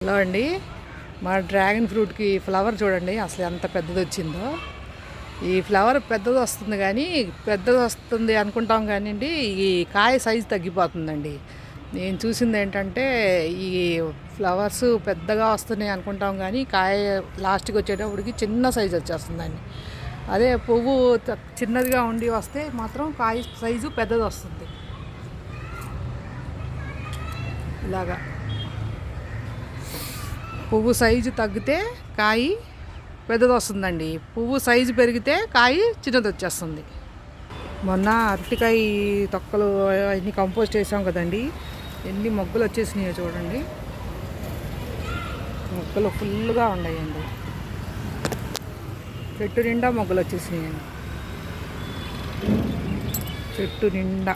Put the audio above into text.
Hello అండి, మా dragon ఫ్రూట్కి flower చూడండి అసలు ఎంత పెద్దది వచ్చిందో. ఈ ఫ్లవర్ పెద్దది వస్తుంది కానీ పెద్దది వస్తుంది అనుకుంటాం కానివ్వండి, ఈ కాయ సైజు తగ్గిపోతుందండి. నేను చూసింది ఏంటంటే ఈ ఫ్లవర్స్ పెద్దగా వస్తున్నాయి అనుకుంటాం కానీ కాయ లాస్ట్కి వచ్చేటప్పటికి చిన్న సైజు వచ్చేస్తుందండి. అదే పువ్వు చిన్నదిగా ఉండి వస్తే మాత్రం కాయ సైజు పెద్దది వస్తుంది. ఇలాగా పువ్వు సైజు తగ్గితే కాయ పెద్దది వస్తుందండి, పువ్వు సైజు పెరిగితే కాయ చిన్నది వచ్చేస్తుంది. మొన్న అరటికాయ తొక్కలు అన్ని కంపోస్ట్ చేసాం కదండి, ఎన్ని మొగ్గలు వచ్చేసినాయో చూడండి. మొగ్గలు ఫుల్గా ఉన్నాయండి, చెట్టు నిండా మొగ్గలు వచ్చేసినాయండి, చెట్టు నిండా.